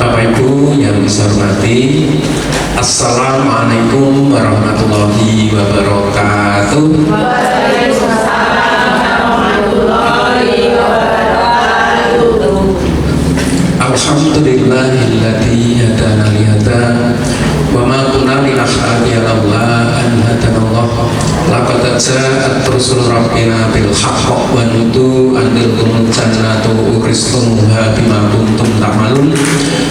Bapak Ibu yang saya hormati, Assalamualaikum warahmatullahi wabarakatuh. Waalaikumsalam warahmatullahi wabarakatuh. Alhamdulillahilladzi hadana li hadza wa ma kunna linahtadiya laula an hadanallah. Laqad ja'at rusul rabbina bil haqq wa nudu anil jannatu uristumuha bima kuntum ta'malun.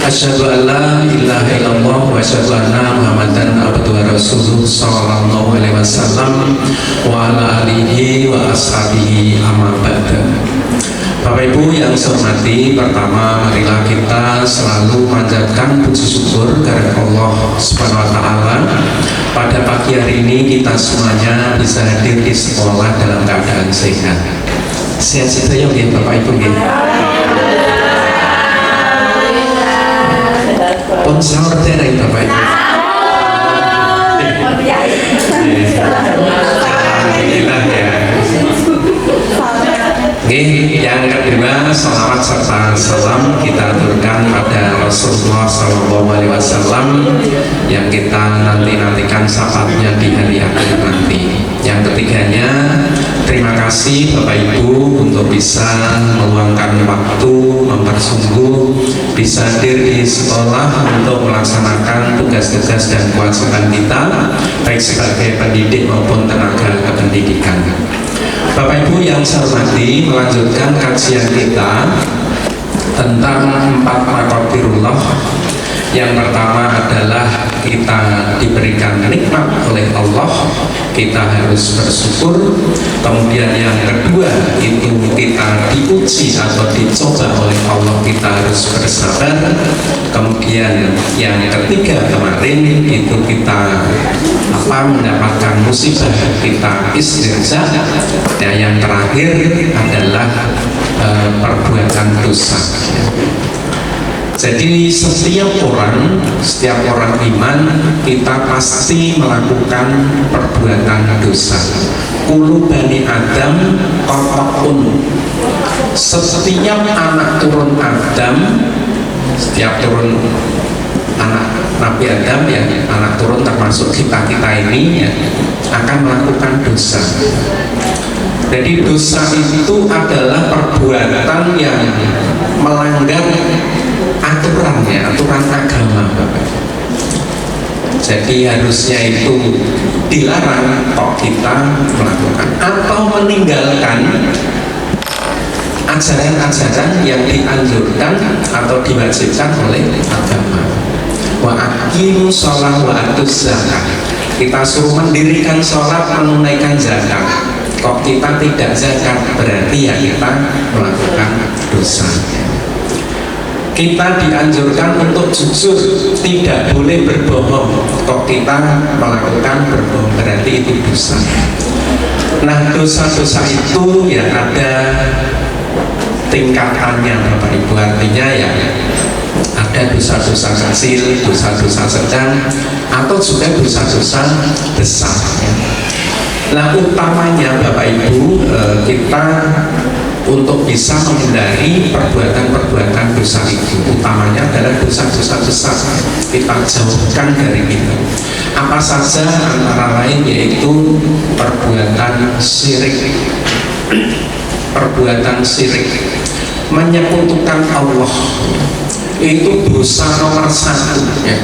Asyhadu an la ilaha illallah wa asyhadu anna Muhammadan abduhu wa rasuluh sallallahu alaihi wasallam wa ala alihi wa ashabihi amma ba'da. Bapak Ibu yang saya hormati, pertama marilah kita selalu manjatkan puji syukur kepada Allah Subhanahu wa taala. Pada pagi hari ini kita semuanya bisa hadir di sekolah dalam keadaan sehat. Sehat saja ya Bapak Ibu ya. Pun sahur teh Bapak Ibu. Alhamdulillah ya. Yang kedua, salawat serta salam kita aturkan pada Rasulullah SAW yang kita nantikan syafaatnya di hari akhir nanti. Yang ketiganya, terima kasih Bapak Ibu untuk bisa meluangkan waktu, mempersungguh, bisa hadir di sekolah untuk melaksanakan tugas-tugas dan kewajiban kita, baik sebagai pendidik maupun tenaga kependidikan. Bapak Ibu yang saya hormati, melanjutkan kajian kita tentang 4 maqadirullah. Yang pertama adalah kita diberikan nikmat oleh Allah, kita harus bersyukur. Kemudian yang kedua itu kita diuji atau dicoba oleh Allah, kita harus bersabar. Kemudian yang ketiga kemarin itu kita mendapatkan musibah, kita istirja. Ya, yang terakhir adalah perbuatan dosa. Jadi setiap orang iman kita pasti melakukan perbuatan dosa. Kullu bani Adam khata'un. Setiap anak turun Adam, setiap turun anak Nabi Adam ya, anak turun termasuk kita ini ya, akan melakukan dosa. Jadi dosa itu adalah perbuatan yang melanggar aturan agama. Jadi harusnya itu dilarang kok kita melakukan atau meninggalkan ajaran-ajaran yang dianjurkan atau diwajibkan oleh agama. Wa aqimus shalah wa atuz zakat. Kita suruh mendirikan sholat, menunaikan zakat. Kok kita tidak zakat, berarti ya kita melakukan dosa. Kita dianjurkan untuk jujur, tidak boleh berbohong. Kok kita melakukan berbohong, berarti itu dosa. Nah, dosa-dosa itu ya ada tingkatannya Bapak Ibu, artinya ya ada dosa-dosa kecil, dosa-dosa sedang, atau juga dosa-dosa besar. Nah, utamanya Bapak Ibu, kita untuk bisa menghindari perbuatan-perbuatan dosa itu, utamanya adalah dosa-dosa besar, kita jauhkan dari itu. Apa saja? Antara lain yaitu perbuatan syirik. Perbuatan syirik, menyekutukan Allah, itu dosa nomor 1 ya.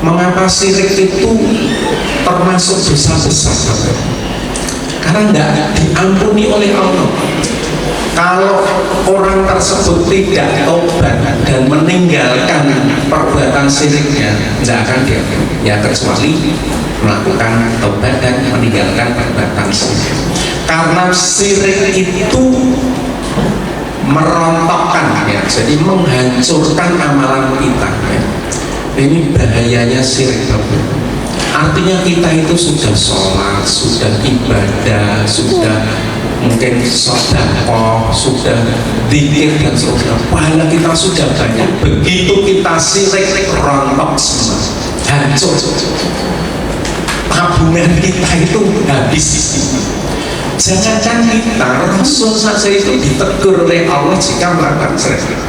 Mengapa syirik itu termasuk dosa besar? Karena tidak diampuni oleh Allah. Kalau orang tersebut tidak tobat dan meninggalkan perbuatan syiriknya, tidak akan diampuni ya, kecuali melakukan tobat dan meninggalkan perbuatan syirik. Karena syirik itu merontokkan ya, jadi menghancurkan amalan kita ya. Ini bahayanya syirik. Artinya kita itu sudah sholat, sudah ibadah, sudah mungkin sedekah, sudah zikir dan seterusnya, pahala kita sudah banyak. Begitu kita syirik, rontok semua, hancur. Tabungan kita itu habis. Jangankan kita, Rasul saja itu ditegur oleh Allah jika melakukan syirik.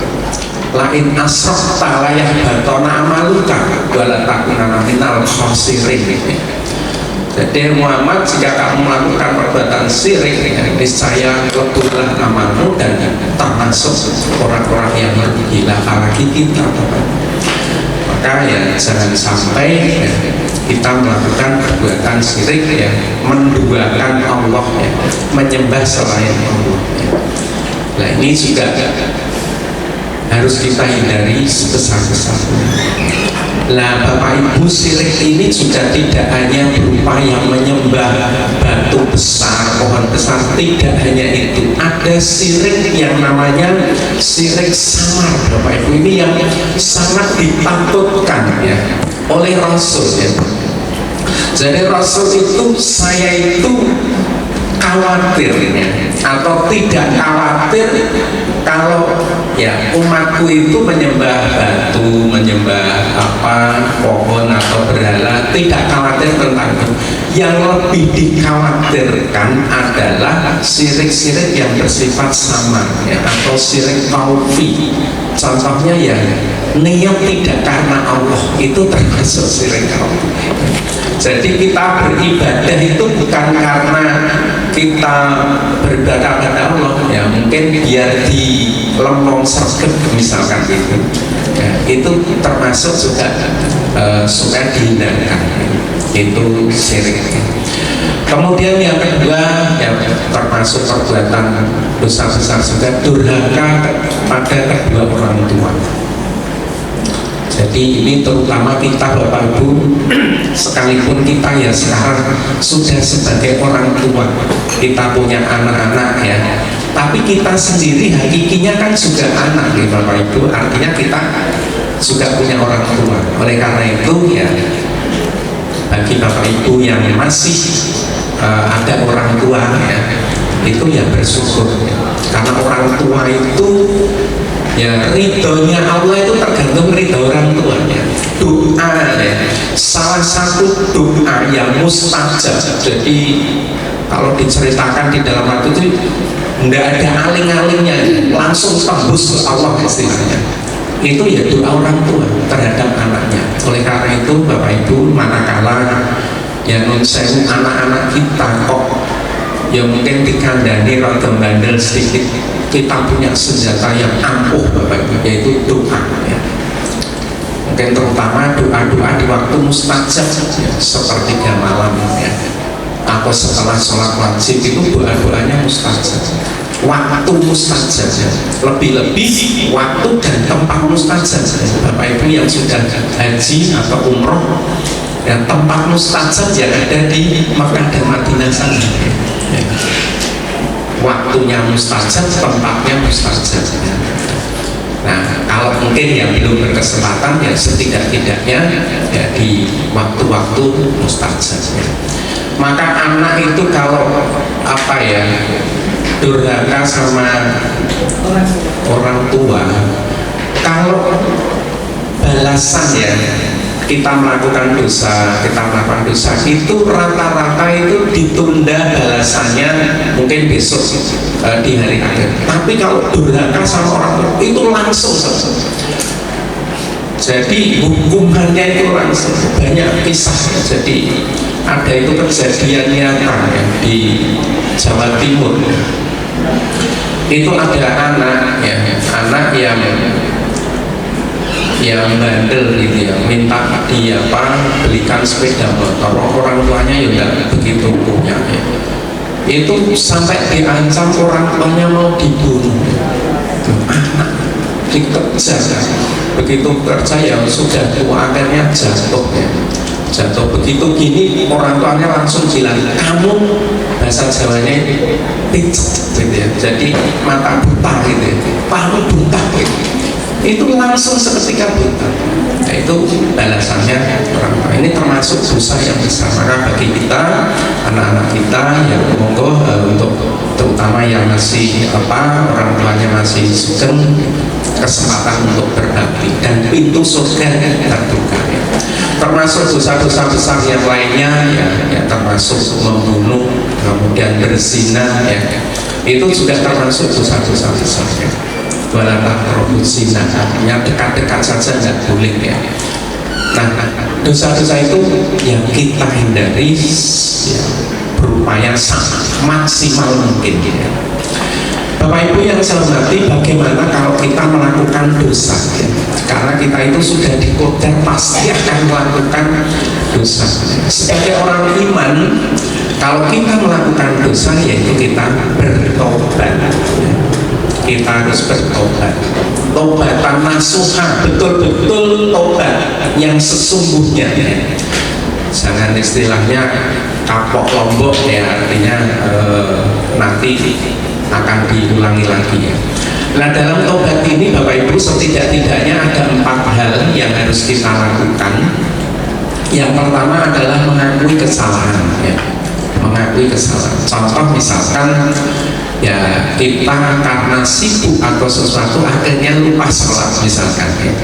lain asrokta layah batona amaluka wala takunana minal khosirin. Jadi Muhammad, jika kamu melakukan perbuatan syirik, niscaya leburlah amalmu dan termasuk orang-orang yang merugi. Apalagi kita, maka ya jangan sampai ya, kita melakukan perbuatan syirik yang menduakan Allah, ya, menyembah selain Allah. Nah ini juga harus kita hindari sebesar-besarnya. Nah Bapak Ibu, syirik ini juga tidak hanya berupa yang menyembah batu besar, pohon besar, tidak hanya itu. Ada syirik yang namanya syirik samar Bapak Ibu, ini yang sangat ditakutkan ya oleh Rasul ya. Jadi Rasul itu, saya itu khawatir ya, atau tidak khawatir kalau ya umatku itu menyembah batu, menyembah apa pohon atau berhala, tidak khawatir tentang itu. Yang lebih dikhawatirkan adalah syirik-syirik yang bersifat samar ya, atau syirik taufi. Contohnya ya niat tidak karena Allah, itu termasuk syirik taufi. Jadi kita beribadah itu bukan karena kita beribadah pada Allah ya, mungkin biar di lempong sergap misalkan gitu ya, itu termasuk juga supaya dihindarkan, itu syirik. Kemudian yang kedua ya termasuk perbuatan dosa besar juga durhaka pada kedua orang tua. Jadi ini terutama kita Bapak Ibu, sekalipun kita ya sekarang sudah sebagai orang tua, kita punya anak-anak ya, tapi kita sendiri hakikinya kan juga anak ya Bapak Ibu, artinya kita juga punya orang tua. Oleh karena itu ya bagi Bapak Ibu yang masih ada orang tua ya, itu ya bersyukur ya. Karena orang tua itu ya ridhonya Allah itu tergantung ridho orang tuanya. Doa ya, salah satu doa yang mustajab. Jadi kalau diceritakan di dalam waktu itu tidak ada aling-alingnya, langsung tembus ke Allah istilahnya. Itu ya doa orang tua terhadap anaknya. Oleh karena itu Bapak Ibu, manakala ya nonsen anak-anak kita kok ya mungkin dikandani rada bandel sedikit, kita punya senjata yang ampuh Bapak Ibu, yaitu doa ya. Mungkin terutama doa-doa di waktu mustajab ya, sepertiga malam ya, atau setelah sholat wajib itu doa-doanya mustajab, waktu mustajab ya. Lebih-lebih waktu dan tempat mustajab ya. Bapak Ibu yang sudah haji atau umroh ya, tempat mustajab yang ada di Makkah dan Madinah sana ya. Waktunya mustajab, tempatnya mustajab ya. Nah kalau mungkin yang belum berkesempatan ya setidak-tidaknya ya di waktu-waktu mustajab ya. Maka anak itu kalau apa ya durhaka sama orang tua, kalau balasan ya kita melakukan dosa, itu rata-rata itu ditunda balasannya mungkin besok di hari akhir. Tapi kalau durhaka sama orang tua itu langsung selesai. Jadi hukumannya itu langsung. Banyak kisah. Jadi ada itu kejadian nyata ya, di Jawa Timur. Itu ada anak ya, anak yang bandel gitu ya, minta dia belikan sepeda motor, orang tuanya ya enggak begitu punya ya. Itu sampai diancam orang tuanya mau dibunuh. Anak dikejar ya. Begitu kerja ya sudah tua akhirnya jatuh ya. Jatuh begitu gini orang tuanya langsung bilang kamu, bahasa Jawanya picet gitu ya, jadi mata buta gitu ya, paru buta gitu. Itu langsung seketika buta. Nah, itu balasannya orang tua. Ini termasuk dosa yang besar. Maka bagi kita, anak-anak kita yang monggo untuk terutama yang masih orang tuanya masih sugeng, kesempatan untuk berbakti dan pintu surga terbuka ya. Termasuk dosa-dosa besar yang lainnya ya termasuk membunuh, kemudian berzina ya, itu juga termasuk dosa-dosa besar ya. wala taqrabuz zina, artinya dekat-dekat saja tidak boleh ya. Nah, dosa-dosa itu yang kita hindari ya, berupaya maksimal mungkin ya. Bapak Ibu yang saya hormati, bagaimana kalau kita melakukan dosa ya? Karena kita itu sudah dikodar pasti akan melakukan dosa. Sebagai orang iman, kalau kita melakukan dosa yaitu kita bertobat. Kita harus bertobat. Tobatan nasuha, betul-betul tobat yang sesungguhnya. Jangan istilahnya kapok lombok ya, artinya nanti akan diulangi lagi ya. Nah, dalam tobat ini Bapak Ibu setidak-tidaknya ada 4 hal yang harus kita lakukan. Yang pertama adalah mengakui kesalahan ya. Mengakui kesalahan. Contoh misalkan ya kita karena sibuk atau sesuatu akhirnya lupa sholat misalkan ya.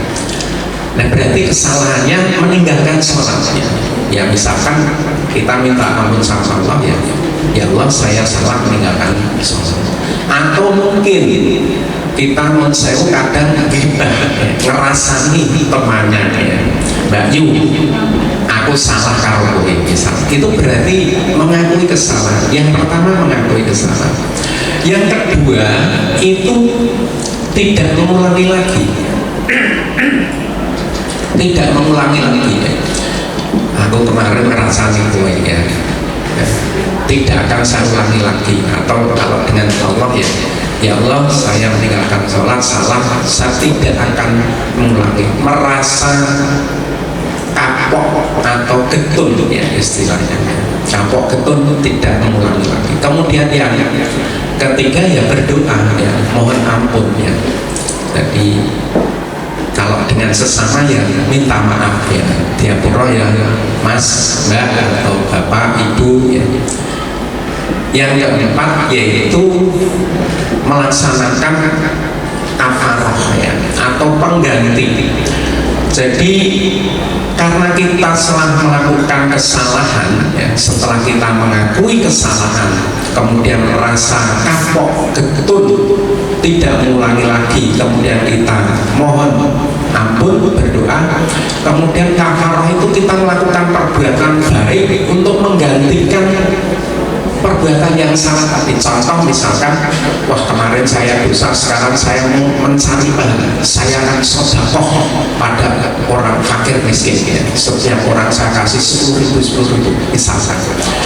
Nah, berarti kesalahannya meninggalkan sholatnya. Ya misalkan kita minta ampun sama Allah ya, ya Allah saya salah meninggalkan sholat. Atau mungkin kita mensewu kadang kita ngerasani temannya ya, Mbak Yu, aku salah karo kowe misal. Itu berarti mengakui kesalahan. Yang pertama mengakui kesalahan. Yang kedua itu tidak mengulangi lagi. Tidak mengulangi lagi ya. Aku kemarin ngerasani kowe ya. Tidak akan saya ulangi lagi. Atau kalau dengan Allah ya, ya Allah saya meninggalkan sholat salah, saya tidak akan mengulangi. Merasa kapok atau getun ya istilahnya, kapok getun tidak mengulangi lagi. Kemudian yang ketiga ya berdoa ya, mohon ampun ya. Jadi kalau dengan sesama ya minta maaf ya, diapura ya Mas, Mbak atau Bapak, Ibu ya. Yang keempat yaitu melaksanakan kafarah ya, atau pengganti. Jadi karena kita setelah melakukan kesalahan ya, setelah kita mengakui kesalahan kemudian merasa kapok getun tidak mengulangi lagi, kemudian kita mohon ampun berdoa, kemudian kafarah itu kita melakukan perbuatan baik untuk menggantikan perbuatan yang salah tadi. Contoh misalkan, wah kemarin saya dosa, sekarang saya mau mencari pahala, saya akan sedekah pada orang fakir miskin ya. Setiap orang saya kasih 10.000 misalkan.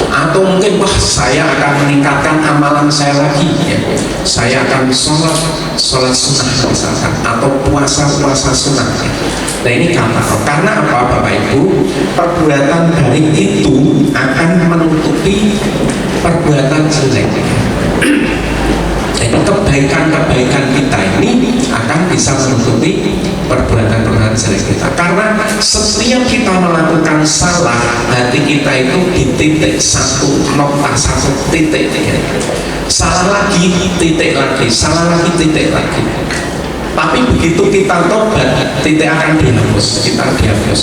Atau mungkin wah saya akan meningkatkan amalan saya lagi ya. Saya akan sholat sunnah misalkan, atau puasa sunnah ya. Nah ini kata, karena apa Bapak Ibu? Perbuatan baik itu akan menutupi perbuatan jelek. Jadi kebaikan-kebaikan kita ini akan bisa menutupi perbuatan-perbuatan jelek kita. Karena setiap kita melakukan salah, hati kita itu di titik satu, nokta satu titik ya. Salah lagi, titik lagi, salah lagi, titik lagi. Tapi begitu kita tobat, titik akan dihapus, kita dihapus.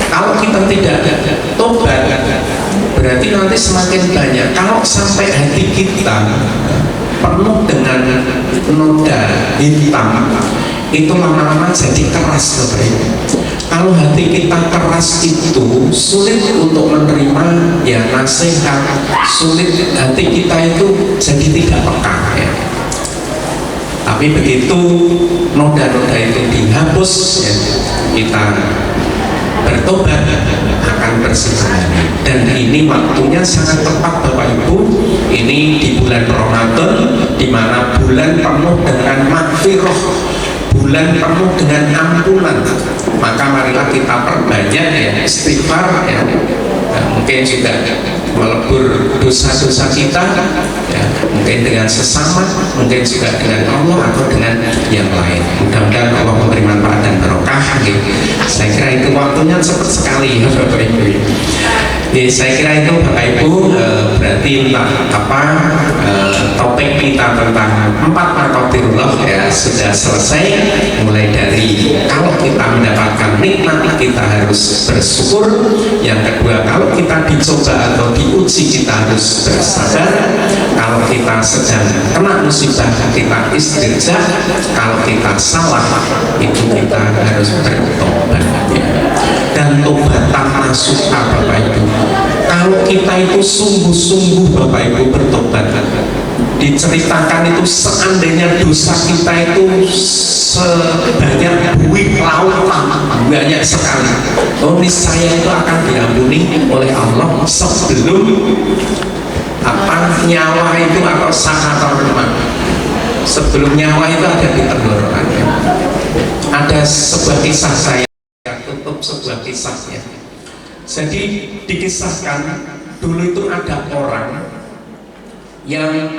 Kalau kita tidak tobat, berarti nanti semakin banyak. Kalau sampai hati kita penuh dengan noda hitam, itu lama-lama jadi keras Bapak Ibu. Kalau hati kita keras itu sulit untuk menerima ya nasihat, sulit, hati kita itu jadi tidak peka ya. Tapi begitu noda-noda itu dihapus ya, kita bertobat akan bersih kembali. Dan ini waktunya sangat tepat Bapak Ibu. Ini di bulan Ramadan, di mana bulan penuh dengan maghfirah, bulan penuh dengan ampunan. Maka marilah kita perbanyak ya istighfar ya. Nah, mungkin juga melebur dosa-dosa kita ya, mungkin dengan sesama, mungkin juga dengan Allah atau dengan yang lain. Mudah-mudahan Allah memberi manfaat dan barokah gitu. Saya kira itu waktunya cepat sekali ya Bapak Ibu. Ya, saya kira itu Bapak Ibu berarti topik kita tentang 4 maqadirullah ya sudah selesai. Mulai dari kalau kita mendapatkan nikmat kita harus harus bersyukur. Yang kedua, kalau kita dicoba atau diuji kita harus bersabar. Kalau kita sedang kena musibah kita istirja. Kalau kita salah itu kita harus bertobat. Dan tobatan nasuha Bapak Ibu. Kalau kita itu sungguh-sungguh Bapak Ibu bertobat, diceritakan itu seandainya dosa kita itu sebanyak buih lautan, banyak sekali, oh niscaya itu akan diampuni oleh Allah sebelum nyawa itu atau sakaratul maut. Sebelum nyawa itu ada di tenggorokan. Ada sebuah kisah saya tutup sebuah kisahnya. Jadi dikisahkan dulu itu ada orang yang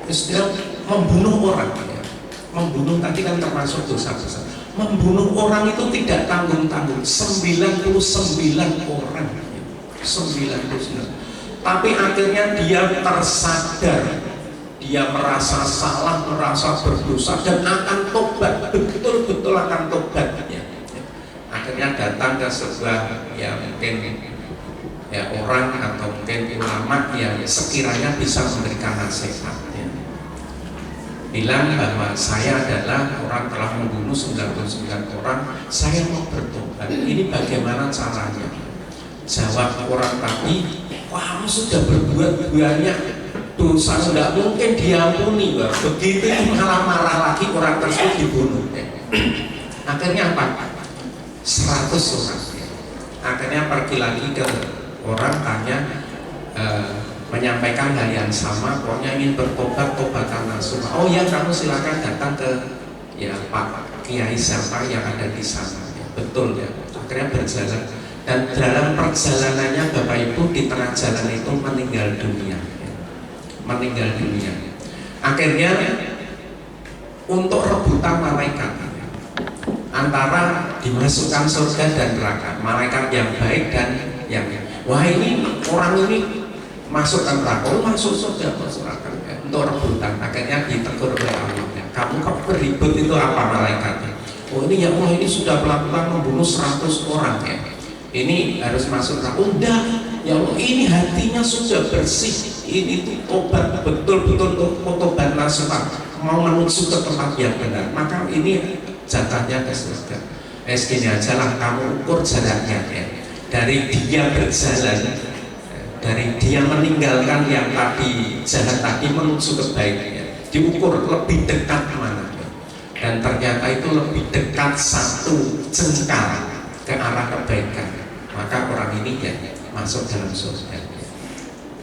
istilah membunuh orang, membunuh tadi kan termasuk dosa besar. Membunuh orang itu tidak tanggung-tanggung, 99 orang, 99. Tapi akhirnya dia tersadar, dia merasa salah, merasa berdosa dan akan tobat, betul-betul akan tobat. Akhirnya datang ke sebuah mungkin orang atau mungkin ulama yang sekiranya bisa memberikan nasihat, bilang bahwa saya adalah orang telah membunuh 99 orang, saya mau bertobat, ini bagaimana caranya? Jawab orang tadi, kamu sudah berbuat banyak dosa, tidak mungkin diampuni. Begitu malah marah lagi, orang tersebut dibunuh. Akhirnya apa? 100 orang. Akhirnya pergi lagi ke orang, tanya, menyampaikan hal yang sama, pokoknya ingin bertobat, tobatan nasuha. Oh ya, kamu silakan datang ke Pak Kiai siapa yang ada di sana. Betul ya. Akhirnya berjalan, dan dalam perjalanannya Bapak Ibu di tengah jalan itu meninggal dunia. Meninggal dunia. Akhirnya untuk rebutan malaikat antara dimasukkan surga dan neraka, malaikat yang baik dan yang wah ini orang ini masuk ke neraka, oh masuk surga, masuk neraka, untuk rebutan. Akhirnya ditegur oleh Allah, kamu kok beribut itu apa malaikatnya? Oh ini ya Allah, ini sudah melakukan membunuh 100 orang ya, ini harus masuk neraka. Udah ya Allah, ini hatinya sudah bersih, ini tuh tobat, betul-betul tobat nasuha, mau menuju ke tempat yang benar, maka ini jatahnya ke surga. Segini aja lah, kamu ukur jaraknya ya. Dari dia berjalan, dari dia meninggalkan yang tadi jahat tadi menuju kebaikan, diukur lebih dekat mana ya. Dan ternyata itu lebih dekat 1 jengkal ke arah kebaikan, maka orang ini ya masuk dalam surga ya.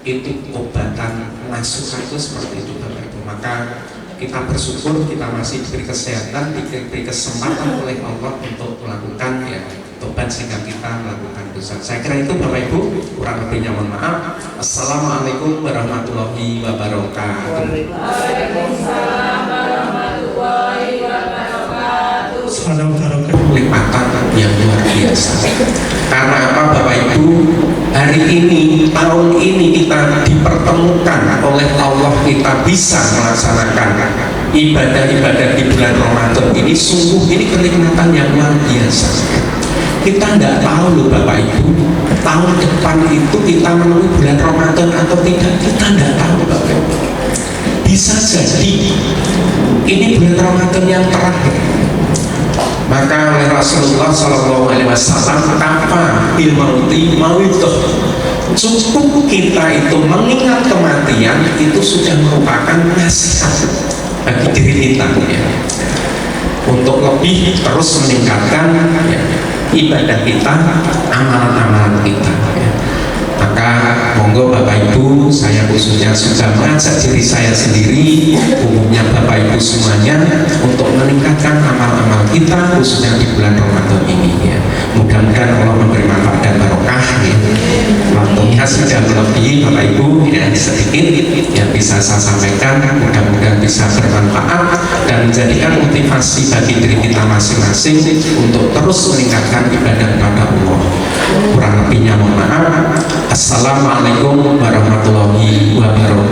Itu obatan nasuha itu seperti itu Bapak Ibu. Maka kita bersyukur kita masih diberi kesehatan, diberi kesempatan oleh Allah untuk melakukan tobat sehingga kita melakukan dosa. Saya kira itu Bapak Ibu, kurang lebihnya mohon maaf. Assalamualaikum warahmatullahi wabarakatuh. Waalaikumsalam warahmatullahi wabarakatuh. Lipatan yang luar biasa. Karena apa Bapak Ibu? Hari ini, tahun ini kita dipertemukan oleh Allah, kita bisa melaksanakan ibadah-ibadah di bulan Ramadan ini. Sungguh ini kenikmatan yang luar biasa. Kita tidak tahu loh Bapak Ibu, tahun depan itu kita menemui bulan Ramadan atau tidak, kita tidak tahu Bapak Ibu. Bisa jadi ini bulan Ramadan yang terakhir. Maka oleh Rasulullah SAW, apa bil mauti mauituh, cukup kita itu mengingat kematian itu sudah merupakan nasihat bagi diri kita ya, untuk lebih terus meningkatkan ibadah kita, amalan-amalan kita ya. Maka monggo Bapak Ibu, saya khususnya sudah mengajak diri saya sendiri, umumnya Bapak Ibu semuanya, untuk meningkatkan amal-amal kita khususnya di bulan Ramadan ini ya. Mudah-mudahan Allah memberi manfaat dan barokah ya. Waktunya sudah melebihi Bapak Ibu ya, sedikit yang bisa saya sampaikan, mudah-mudahan bisa bermanfaat dan menjadikan motivasi bagi diri kita masing-masing untuk terus meningkatkan ibadah kepada Allah. Kurang lebihnya mohon maaf. Assalamualaikum warahmatullahi wabarakatuh.